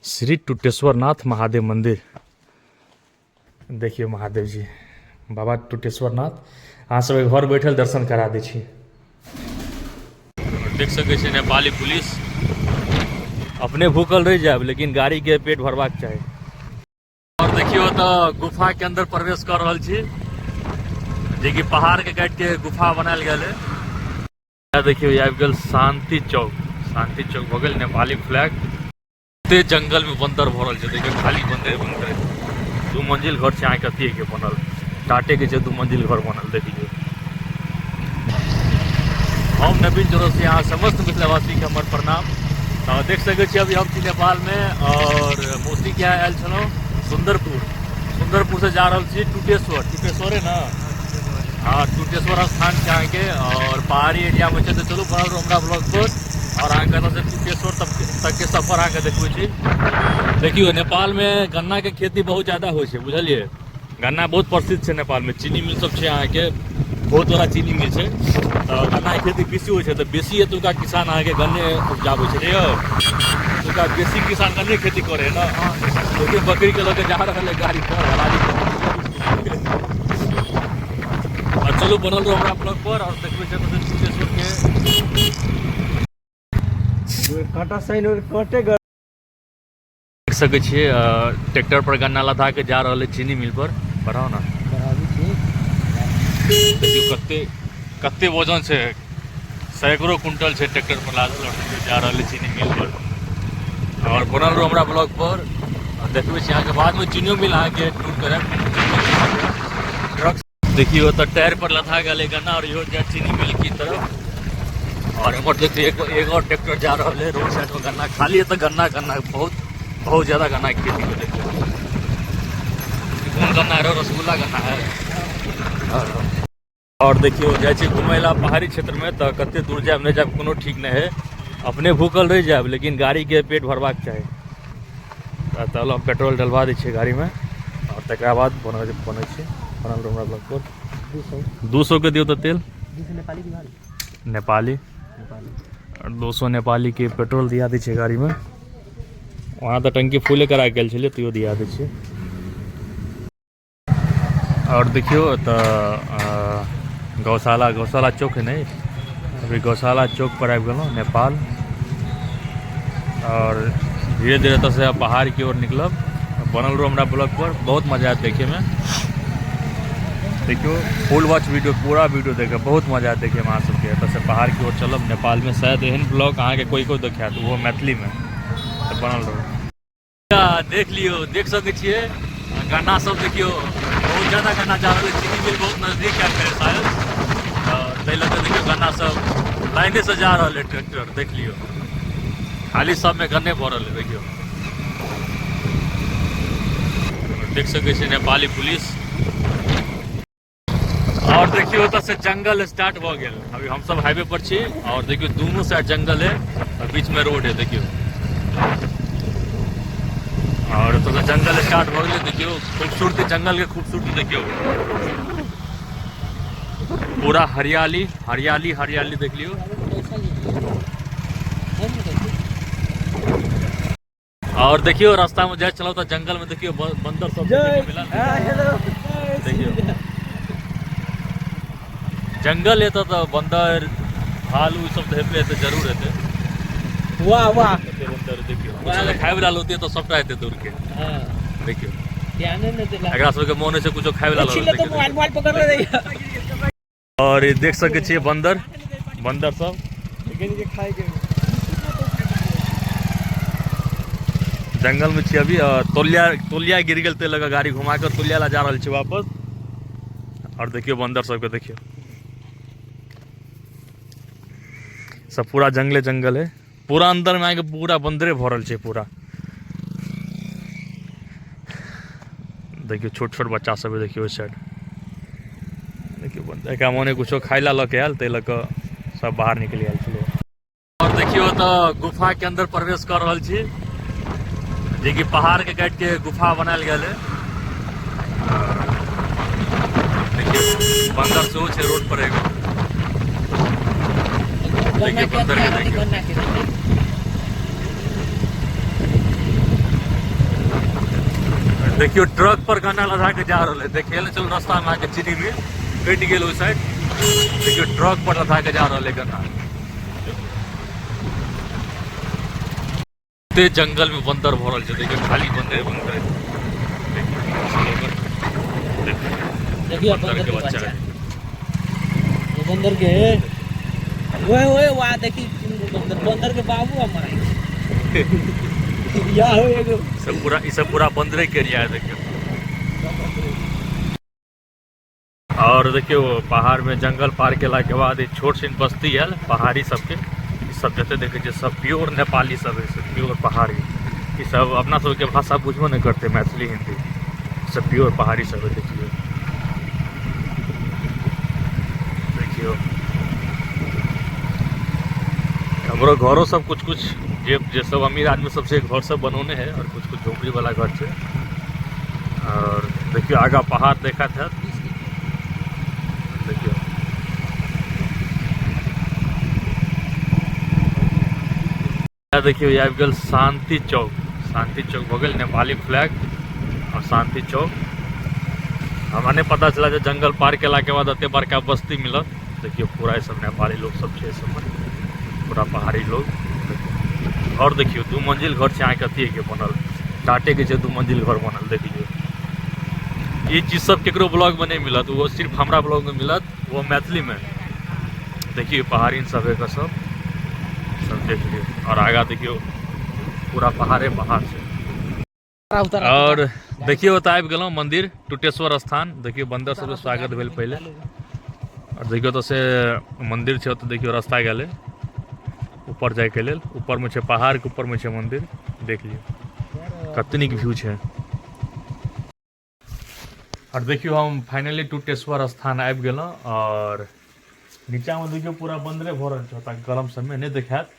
श्री टुटेश्वरनाथ महादेव मंदिर। देखिए महादेव जी, बाबा टुटेश्वरनाथ, अहाँ सब घर बैठल दर्शन करा दै छी। देख सकै छी नेपाली पुलिस, अपने भूखल रह जाए लेकिन गाड़ी के पेट भरबाक चाही। और देखियो तो गुफा के अंदर प्रवेश कर रहल छी, जे कि पहाड़ के काट के गुफा बनायल गेल है। देखियो आबि गेल शांति चौक। शांति चौक भऽ गेल नेपाली फ्लैग। जंगल में बंदर भरल छै, देखियो खाली बंदर बनल। 2 मंजिल घर छै, अहाँके अथी के बनल, टाटे के छै 2 मंजिल घर बनल। देखिए हम नवीन चौरसिया, अहाँ समस्त मिथिलावासी के हमर प्रणाम। तो देख सकै छी अभी हम छी नेपाल में, और मौसी के आयल छलहुँ सुंदरपुर से जा रहल छी टुटेश्वर है ना, हाँ टुटेश्वर स्थान छै अहाँके। और पहाड़ी एरिया में छै, तो चलू बनल हमरा ब्लॉग पर, और अहाँके से टुटेश्वर तक के सफर अहाँके देखबै छी। देखियो नेपाल में गन्ना के खेती बहुत ज्यादा होइ छै, बुझलिए। गन्ना बहुत प्रसिद्ध छै नेपाल में। चीनी मिल सब छै अहाँके, बहुत बड़ा चीनी मिल छै। तो गन्ना के खेती बेसी होइ छै, तो बेसी एतुका किसान अहाँके गन्ने उपजाबै छै यौ। एतुका बेसी किसान गन्ने खेती करे है ना, लेकिन बकरी के लऽ के जा रहल है गाड़ी पर और चलू बनल रहो हमरा ब्लॉग पर, और देखबै छै टुटेश्वर के कांटा साइन और कांटे। देख सकै छियै ट्रैक्टर पर गन्ना लदा के जा रहल है चीनी मिल पर। बढ़ाओ ना, देखियो कते वजन छै, सैकड़ों कुंटल छै ट्रैक्टर पर लादल जा रहल है चीनी मिल पर। और बनल रहो हमरा ब्लॉग पर, देखबै छी अहाँके बाद में चीनियो मिल अहाँके टूर करब ट्रक। देखियो तो टायर पर लदा गेल गन्ना, और इहो जा चीनी मिल की तरफ। और एम्हर देखिए एक और ट्रैक्टर जा रहा है रोड साइड में। गन्ना खाली है, तो गन्ना बहुत ज़्यादा गन्ना की खेती में। देखिए कौन गन्ना है, रसगुल्ला गन्ना है। और देखियो जाए घूमे ला पहाड़ी क्षेत्र में, तो कते दूर जाए नहीं जाए कोनो ठीक नहीं है। अपने भूखल रह जाए लेकिन गाड़ी के पेट भरबाक चाही। तो हम पेट्रोल डलवा दै छियै गाड़ी में, और तकरा बाद बनल हमरा ब्लॉग पर 200 के दियो तो तेल नेपाली 200 नेपाली के पेट्रोल दिया दै छै गाड़ी में। वहाँ तो टंकी फुले करा गेल छलिए, तो दिया दै छियै। और देखियो तो गौशाला चौक है नहीं, अभी गौशाला चौक पर आबि गेलहुँ नेपाल। और धीरे धीरे तो से पहाड़ की ओर निकलब। बनल रहो हमरा ब्लॉग पर, बहुत मजा आयत देखे में। देखियो फुल वॉच वीडियो, पूरा वीडियो देखे, बहुत मजा आयत देखे में अहाँ सबके। एतऽ से पहाड़ की ओर चलब नेपाल में। शायद एहन ब्लॉग अहाँके कोई देखायत, वो मैथिली में। तो बनल रहो, देख लियो, देख सकै छियै गन्ना सब। देखियो बहुत ज़्यादा गन्ना जा रहल है, चीनी मिल बहुत नजदीक है शायद, ताहि लऽ कऽ देखियो गन्ना सब लाइने से जा रहल है ट्रैक्टर। देख लियो खाली सब में गन्ने भरल है। देखियो देख सकै छियै नेपाली पुलिस। और देखियो ओतऽ से जंगल स्टार्ट भऽ गेल। अभी हम सब हाईवे पर छी, और देखियो दोनों साइड जंगल है, और बीच में रोड है। देखियो और तो जंगल स्टार्ट हो गए। देखियो खूबसूरती, जंगल के खूबसूरती देखियो, पूरा हरियाली हरियाली हरियाली देख लियो। और देखियो रास्ता में जाए चलो तो जंगल में देखियो बंदर सब मिला। देखियो जंगल है तो बंदर भालू सब तो हेबे तो जरूर हेते। वाह वाह, देखियो खाए वाला होती है तो सबटा हेते दूर के। देखियो एकरा सबके मोन से कुछ खाए वाला तो मोबाइल पकड़ ले। और देख सके छियै बंदर सब जंगल में छी अभी। तोलिया गिर गेल, ते लगा गाड़ी घुमा कर तोलिया ला जा रहल छी वापस। और देखियो बंदर सबके देखियो, सब पूरा जंगल है। पूरा अंदर में आके पूरा बंदरे भरल छै पूरा। देखियो छोट बच्चा सब है। देखियो साइड देखियो बंदर का मोने कुछो खाय ला लऽ के आयल, ते लऽ कऽ सब बाहर निकलि आयल छलै। और देखियो तो गुफा के अंदर प्रवेश कर रहल छी, जे कि पहाड़ के काट के गुफा बनायल गेल है। देखियो बंदर सेहो छै रोड पर एगो। देखिए बंदर के देखिए देखियो ट्रक पर गन्ना लदा के जा रहा है। देखिए ले चलो रास्ता में आके चीनी में कट गेल ओइ साइड। देखियो ट्रक पर लदा के जा रहा है गन्ना। ते जंगल में बंदर भरल छै। देखियो खाली बंदर बंदर। देखिए बंदर के बच्चा है। ये बंदर के ओए ओए वाह देखी बंदर के बाबू हमारा या हो एगो सब पूरा बंदरे के एरिया है। देखियो और देखियो पहाड़ में जंगल पार केला के बाद एक छोट सी बस्ती है पहाड़ी सबके। सब जते देखे छै सब प्योर नेपाली सब है, सब प्योर पहाड़ी। ई सब अपना सबके भाषा बुझबो नहीं करते, मैथिली हिंदी। सब प्योर पहाड़ी सब है। देखियो देखियो हमरो घरों सब कुछ कुछ जे सब अमीर आदमी सबसे घर सब बनौने है और कुछ कुछ झोपड़ी वाला घर है। और देखियो आगा पहाड़ देखा था। देखियो देखियो ये आबि गेल शांति चौक। शांति चौक हो गेल नेपाली फ्लैग और शांति चौक। हमरा नहीं पता चला जो जंगल पार केला के बाद एते बड़का बस्ती मिलत। देखियो पूरा सब नेपाली लोग सब छै, सब पूरा पहाड़ी लोग। और देखियो 2 मंजिल घर छै। अहाँ कथी के बनल टाटे के छै 2 मंजिल घर बनल। देखियो ये चीज सब केकरो ब्लॉग में नहीं मिलत, वो सिर्फ हमरा ब्लॉग में मिलत, वो मैथिली में। देखियो पहाड़ी सब है का सब देख लियो। और आगा देखियो पूरा पहाड़े पहाड़ छै। और देखियो ओतऽ आबि गेलौं मंदिर टुटेश्वर स्थान। देखियो बंदर सबके स्वागत भेल पहले। और देखियो तो से मंदिर छै ओतऽ। देखियो रास्ता गेले ऊपर जाए के लेल। ऊपर में छै पहाड़ के ऊपर में छै मंदिर। देख लियो कते नीक व्यू छै। और देखियो हम फाइनली टुटेश्वर स्थान आबि गेलौं। और नीचा में देखियो पूरा बंदरे भरल छै। ओतऽ कलम सब में नहीं देखात,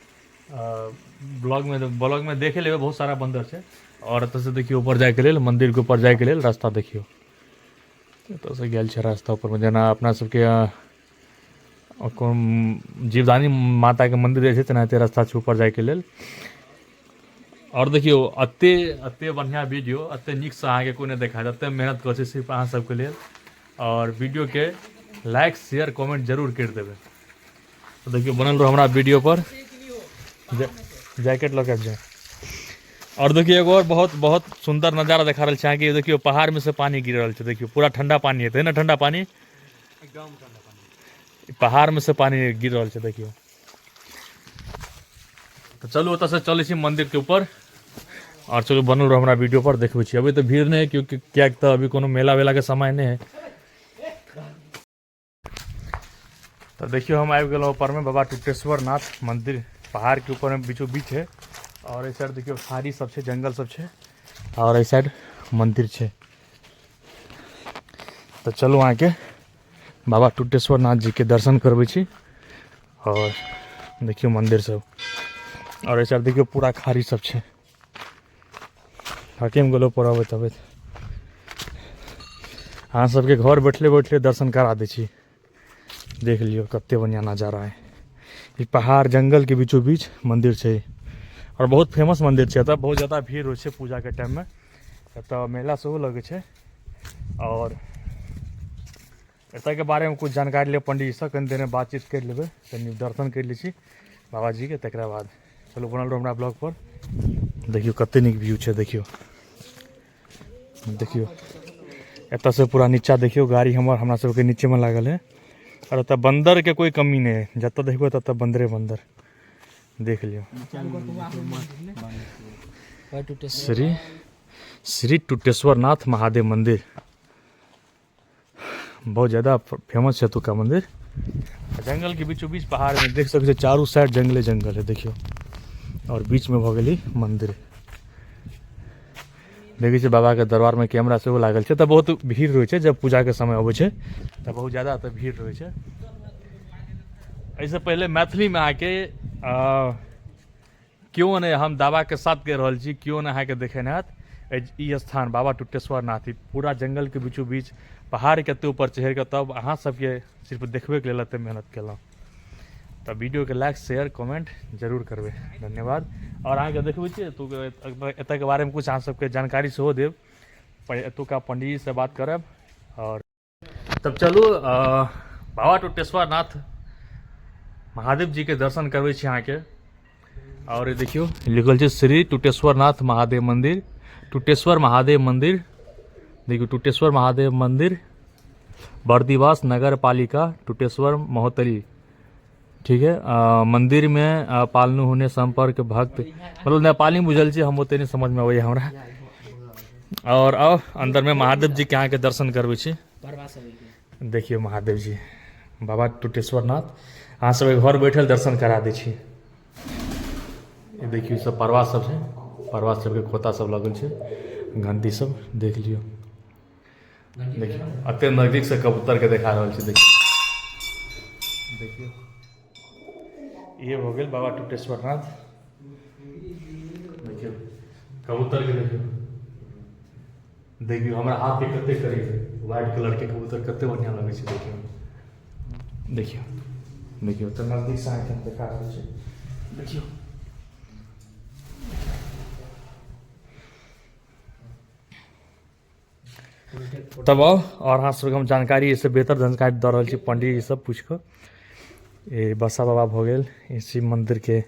ब्लॉग में देखे लेबे बहुत सारा बंदर छै। और एतऽ से देखियो ऊपर जाए के लेल, मंदिर के ऊपर जाए के लेल रास्ता देखियो। एतऽ से गेल छै रास्ता ऊपर में, जेना अपना सबके जीवदानी माता के मंदिर जे छै तेनाहिते रास्ता छै ऊपर जाए के लेल। और देखियो अते बढ़िया वीडियो अते नीक से अहाँ के कोई नहीं देखायत। अते मेहनत करै छै सिर्फ अहाँ सबके लेल। और वीडियो के लाइक शेयर कमेंट जरूर कर देबै। तो देखियो बनल रहो हमारा वीडियो पर। जैकेट लगा जाए। और देखियो एगो और बहुत बहुत सुंदर नज़ारा देखा रहल छै कि देखियो पहाड़ में से पानी गिर रहल छै। देखियो पूरा ठंडा पानी है ना, ठंडा पानी एकदम ठंडा पानी पहाड़ में से पानी गिर रहल छै। देखियो तो चलू ओतऽ से चलै छी मंदिर के ऊपर। और चलो बनल रहो हमारा वीडियो पर देखबै छी। अभी तो भीड़ नहीं है क्योंकि क्या तो अभी कोनो मेला वेला के समय नहीं है। तो देखियो हम आबि गेलौं ऊपर में बाबा टुटेश्वर नाथ मंदिर। पहाड़ के ऊपर में बीचों बीच है। और इस साइड देखियो पहाड़ी सब छै, जंगल सब छै। और इस साइड मंदिर छै। तो चलो अहाँ के बाबा टुटेश्वर नाथ जी के दर्शन करबै छी। और देखियो मंदिर सब। और इस साइड देखियो पूरा खाड़ी सब छै। हाकिम गेलो पर अबैत अबैत अहाँ सबके घर बैठले बैठले दर्शन करा दै छी। देख लियो कते बढ़िया नजारा है। ये पहाड़ जंगल के बीचों बीच मंदिर छै। और बहुत फेमस मंदिर छै। एतऽ बहुत ज़्यादा भीड़ होइ छै पूजा के टाइम में। एतऽ मेला सेहो लगै छै। और एतऽ के बारे में कुछ जानकारी ले पंडित जी से कनि देर में बातचीत कर लेबै। कनि दर्शन कर लै छी बाबा जी के, तकरा बाद चलो बनल रहो हमरा ब्लॉग पर। देखियो कते नीक व्यू छै। देखियो एतऽ से पूरा नीचा देखियो गाड़ी हमरा सबके नीचे में लागल है। और एतऽ बंदर के कोई कमी नहीं है। जतऽ देखबै ततऽ बंदरे बंदर। देख लियो श्री टुटेश्वर नाथ महादेव मंदिर बहुत ज़्यादा फेमस है एतुका मंदिर। जंगल के बीचों बीच पहाड़ में देख सकते चारों साइड जंगले जंगल है। देखियो और बीच में भऽ गेली मंदिर। देखै छै बाबा के दरबार में कैमरा सेहो लागल छै। तऽ बहुत भीड़ रहै छै जब पूजा के समय अबै छै तऽ बहुत ज़्यादा तऽ भीड़ रहै छै। ऐसे पहले मैथिली में आके क्यों नहीं हम दावा के साथ कह रहल छी, क्यों नहीं अहाँके देखेने हैत ई स्थान बाबा टुटेश्वर नाथ। पूरा जंगल के बीचों बीच पहाड़ के एते ऊपर चढ़ के तब अहाँ सबके सिर्फ देखबे के लेल एते मेहनत केलहुँ। तो वीडियो के लाइक शेयर कमेंट जरूर करबे। धन्यवाद। और अहाँ के देखबै छी तो एतऽ के बारे में कुछ अहाँ सबके जानकारी सेहो देब। एतुका पंडित जी से बात करब। और तब चलू बाबा टुटेश्वर नाथ महादेव जी के दर्शन करबै छी अहाँ के। और ये देखियो लिखल छै श्री टुटेश्वर नाथ महादेव मंदिर, टुटेश्वर महादेव मंदिर। देखियो टुटेश्वर महादेव मंदिर, बर्दीवास नगर पालिका टुटेश्वर महोत्तरी। ठीक है। मंदिर में पालनु होने संपर्क भक्त, मतलब नेपाली में बुझल छी, हम ओते नहीं समझ में आबै हमरा। और आओ अंदर में महादेव जी के यहाँ के दर्शन करबै छी। देखियो महादेव जी बाबा टुटेश्वर नाथ, अहाँ सब घर बैठल दर्शन करा दै छी। ये देखियो सब परवा सब छै, परवा सब के खोता सब लगल छै, घंटी सब देख लियो। देखियो अते नजदीक से कबूतर के देखा रहल छी। देखियो ये हो गेल बाबा टुटेश्वर नाथ। देखियो कबूतर के देखियो हमरा हाथ के कते करीब, व्हाइट कलर के कबूतर कते बढ़िया लगे छै। देखियो तो नजदीक से आके देखा रहल छै। देखियो तब आओ और हाँ सब हम जानकारी इससे बेहतर जानकारी दे रहा पंडित जी सब पूछ कर। ये बसा बाबा हो गए, शिव मंदिर के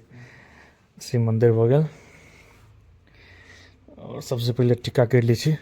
शिव मंदिर हो गए। और सबसे पहले टीका कर ली छी।